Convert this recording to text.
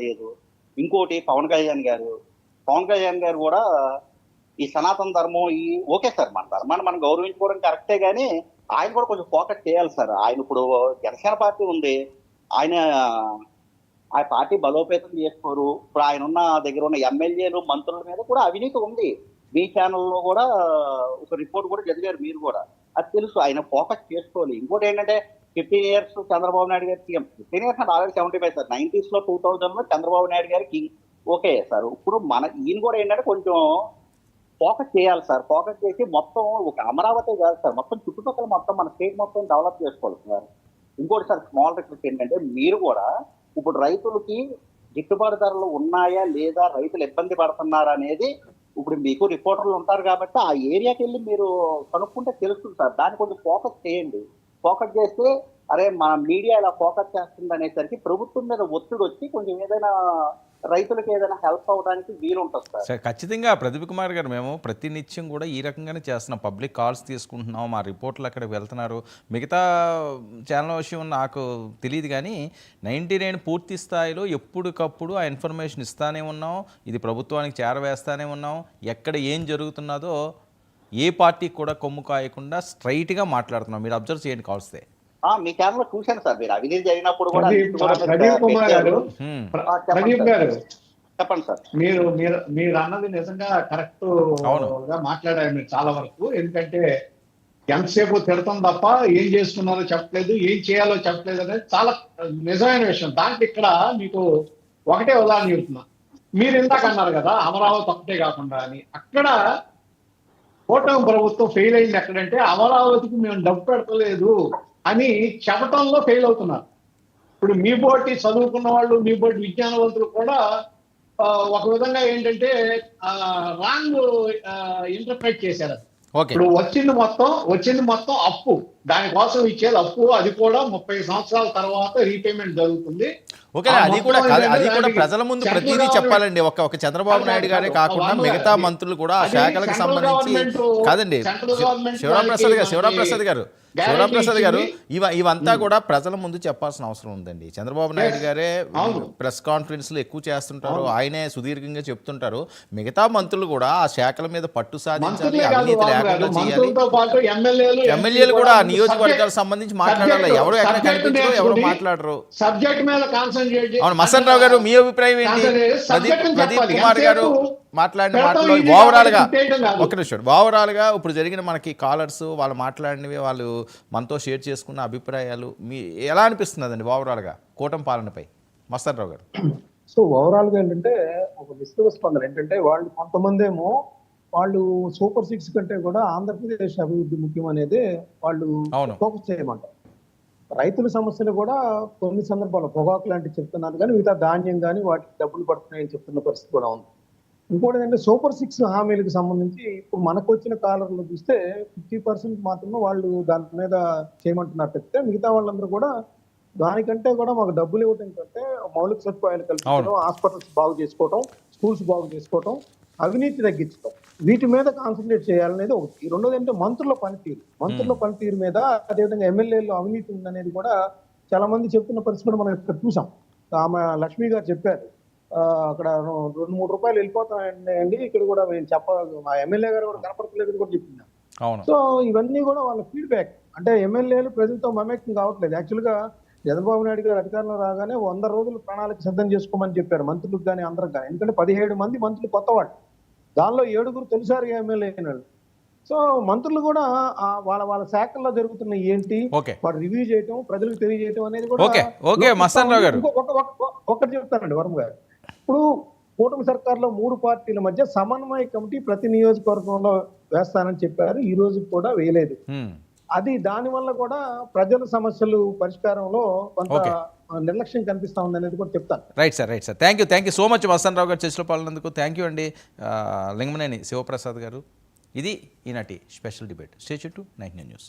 లేదు. ఇంకోటి పవన్ కళ్యాణ్ గారు కూడా ఈ సనాతన ధర్మం ఓకే సార్, మన ధర్మాన్ని మనం గౌరవించుకోవడం కరెక్టే గానీ, ఆయన కూడా కొంచెం ఫోకస్ చేయాలి సార్. ఆయన ఇప్పుడు జనసేన పార్టీ ఉంది. ఆయన ఆ పార్టీ బలోపేతం చేసుకోరు. ఇప్పుడు ఆయన దగ్గర ఉన్న ఎమ్మెల్యేలు, మంత్రుల మీద కూడా అవినీతి ఉంది. మీ ఛానల్‌లో కూడా ఒక రిపోర్ట్ కూడా చదివారు మీరు కూడా. అది తెలుసు. ఆయన ఫోకస్ చేసుకోవాలి. ఇంకోటి ఏంటంటే 15 ఇయర్స్ చంద్రబాబు నాయుడు గారు సీఎం. 15 ఇయర్స్ అంటే ఆల్రెడీ 75 సార్. 90స్‌లో 2000లో చంద్రబాబు నాయుడు గారికి ఓకే సార్. ఇప్పుడు ఈయన కూడా ఏంటంటే కొంచెం ఫోకస్ చేయాలి సార్. ఫోకస్ చేసి మొత్తం ఒక అమరావతి కాదు సార్, మొత్తం చుట్టుపక్కల మొత్తం మన స్టేట్ మొత్తం డెవలప్ చేసుకోవాలి సార్. ఇంకోటి సార్, స్మాల్ రిక్వెస్ట్ ఏంటంటే మీరు కూడా ఇప్పుడు రైతులకి గిట్టుబాటు ధరలు ఉన్నాయా లేదా, రైతులు ఇబ్బంది పడుతున్నారా అనేది ఇప్పుడు మీకు రిపోర్టర్లు ఉంటారు కాబట్టి ఆ ఏరియాకి వెళ్ళి మీరు కనుక్కుంటే తెలుస్తుంది సార్. దాన్ని కొంచెం ఫోకస్ చేయండి. ఫోకస్ చేస్తే అరే మన మీడియా ఇలా ఫోకస్ చేస్తుంది అనేసరికి ప్రభుత్వం మీద ఒత్తిడి వచ్చి కొంచెం ఏదైనా రైతులకు ఏదైనా హెల్ప్ అవడానికి వీలుంటుంది సార్. ఖచ్చితంగా ప్రదీప్ కుమార్ గారు, మేము ప్రతినిత్యం కూడా ఈ రకంగానే చేస్తున్నాం. పబ్లిక్ కాల్స్ తీసుకుంటున్నాం, మా రిపోర్ట్లు అక్కడికి వెళ్తున్నారు. మిగతా ఛానల్ విషయం నాకు తెలియదు కానీ 99 పూర్తి స్థాయిలో ఎప్పటికప్పుడు ఆ ఇన్ఫర్మేషన్ ఇస్తానే ఉన్నాం. ఇది ప్రభుత్వానికి చేరవేస్తానే ఉన్నాం. ఎక్కడ ఏం జరుగుతున్నదో ఏ పార్టీకి కూడా కొమ్ము కాయకుండా స్ట్రైట్గా మాట్లాడుతున్నాం. మీరు అబ్జర్వ్ చేయండి కాల్స్తే. మీ ఛానల్ చూశాను సార్. మీరు అవినీతి జరిగినప్పుడు కూడా ప్రదీప్ గారు చెప్పండి సార్. మీరు అన్నది నిజంగా కరెక్ట్ గా మాట్లాడారు మీరు చాలా వరకు. ఎందుకంటే ఎంతసేపు తిడతాం తప్ప ఏం చేస్తున్నారో చెప్పలేదు, ఏం చేయాలో చెప్పలేదు అనేది చాలా నిజమైన విషయం. దాంట్లో ఇక్కడ మీకు ఒకటే ఉదాహరణ చెప్తున్నా. మీరు ఇందాక అన్నారు కదా అమరావతి ఒకటే కాకుండా అని. అక్కడ కూటమి ప్రభుత్వం ఫెయిల్ అయింది ఎక్కడంటే అమరావతికి మేము డబ్బు పెడతలేదు అని చెప్పటంలో ఫెయిల్ అవుతున్నారు. ఇప్పుడు మీ బోటి చదువుకున్న వాళ్ళు, మీ బోటి విజ్ఞానవంతులు కూడా ఒక విధంగా ఏంటంటే రాంగ్ ఇంటర్ప్రెట్ చేశారు. ఇప్పుడు వచ్చింది మొత్తం అప్పు, దానికోసం ఇచ్చేది అప్పు. అది కూడా 30 సంవత్సరాల తర్వాత రీపేమెంట్ జరుగుతుంది. ఓకే, అది కూడా ప్రజల ముందు ప్రతిదీ చెప్పాలండి. ఒక చంద్రబాబు నాయుడు గారే కాకుండా మిగతా మంత్రులు కూడా ఆ శాఖలకు సంబంధించి కాదండి. శివరాంప్రసాద్ గారు ఇవంతా కూడా ప్రజల ముందు చెప్పాల్సిన అవసరం ఉందండి. చంద్రబాబు నాయుడు గారే ప్రెస్ కాన్ఫరెన్స్ లో ఎక్కువ చేస్తుంటారు, ఆయనే సుదీర్ఘంగా చెప్తుంటారు. మిగతా మంత్రులు కూడా ఆ శాఖల మీద పట్టు సాధించాలి, అవినీతి లేకుండా చేయాలి. ఎమ్మెల్యేలు కూడా నియోజకవర్గాలకు సంబంధించి మాట్లాడాలి. ఎవరు ఎక్కడ కనిపించరు, ఎవరు మాట్లాడరు. సబ్జెక్ట్ మీద కాన్సంట్రేట్. అవును, మసన్ రావు గారు మీ అభిప్రాయం ఏంటి? ప్రదీప్ కుమార్ గారు మాట్లాడిన మాటలు ఓవరాల్ గా ఇప్పుడు జరిగిన మనకి కాలర్స్ వాళ్ళు మాట్లాడినవి, వాళ్ళు మనతో షేర్ చేసుకున్న అభిప్రాయాలు ఎలా అనిపిస్తున్నదండి ఓవరాల్ గా కూటమి పాలనపై? మస్తాన్ రావు గారు. సో ఓవరాల్ గా ఏంటంటే ఒక విస్తృత స్పందన ఏంటంటే కొంతమంది ఏమో వాళ్ళు సూపర్ 6 కంటే కూడా ఆంధ్రప్రదేశ్ అభివృద్ధి ముఖ్యం అనేది వాళ్ళు ఫోకస్ చేయమంటారు. రైతుల సమస్యలు కూడా కొన్ని సందర్భాల్లో పొగాకు లాంటివి చెప్తున్నారు కానీ మిగతా ధాన్యం కానీ వాటికి డబ్బులు పడుతున్నాయని చెప్తున్న పరిస్థితి కూడా ఉంది. ఇంకోటి ఏంటంటే సూపర్ 6 హామీలకు సంబంధించి ఇప్పుడు మనకు వచ్చిన కాలర్లు చూస్తే 50% మాత్రమే వాళ్ళు దాని మీద చేయమంటున్నారు తప్పితే మిగతా వాళ్ళందరూ కూడా దానికంటే కూడా మాకు డబ్బులు ఇవ్వటం కంటే మౌలిక సదుపాయాలు కల్పించడం, హాస్పిటల్స్ బాగు చేసుకోవటం, స్కూల్స్ బాగు చేసుకోవటం, అవినీతి తగ్గించడం, వీటి మీద కాన్సన్ట్రేట్ చేయాలనేది ఒకటి. రెండోది అంటే మంత్రుల పనితీరు మీద, అదేవిధంగా ఎమ్మెల్యేలు అవినీతి ఉందనేది కూడా చాలా మంది చెప్తున్న పరిస్థితి మనం ఇక్కడ చూసాం. ఆమె లక్ష్మి గారు చెప్పారు అక్కడ 2-3 రూపాయలు వెళ్ళిపోతాయండి, ఇక్కడ కూడా మా ఎమ్మెల్యే గారు కూడా కనపడలేదు కూడా చెప్తున్నారు. సో ఇవన్నీ కూడా వాళ్ళ ఫీడ్బ్యాక్. అంటే ఎమ్మెల్యేలు ప్రజలతో మమేకం కావట్లేదు. యాక్చువల్గా చంద్రబాబు నాయుడు గారు అధికారంలో రాగానే 100 రోజులు ప్రణాళిక సిద్ధం చేసుకోమని చెప్పారు మంత్రులకు కానీ అందరికి కానీ. ఎందుకంటే 17 మంది మంత్రులు కొత్త వాళ్ళు, దానిలో 7 తొలిసారిగా ఎమ్మెల్యే అయినాడు. సో మంత్రులు కూడా వాళ్ళ శాఖల్లో జరుగుతున్న ఏంటి వాడు రివ్యూ చేయటం, ప్రజలకు తెలియజేయటం అనేది కూడా. ఒకటి చెప్తానండి వరం గారు, ఇప్పుడు కూటమి సర్కార్లో 3 పార్టీల మధ్య సమన్వయ కమిటీ ప్రతి నియోజకవర్గంలో వేస్తానని చెప్పారు. ఈ రోజు కూడా వేయలేదు. అది దానివల్ల కూడా ప్రజల సమస్యలు పరిష్కారంలో కొంత నిర్లక్ష్యం కనిపిస్తా ఉంది అనేది కూడా చెప్తాను. Right sir. Thank you so much Mastan Rao garu చర్చలో పాల్గొన్నందుకు. థ్యాంక్ యూ అండి. లింగమనేని శివప్రసాద్ గారు. ఇది ఈనాటి special debate. Stay tune to 99 news.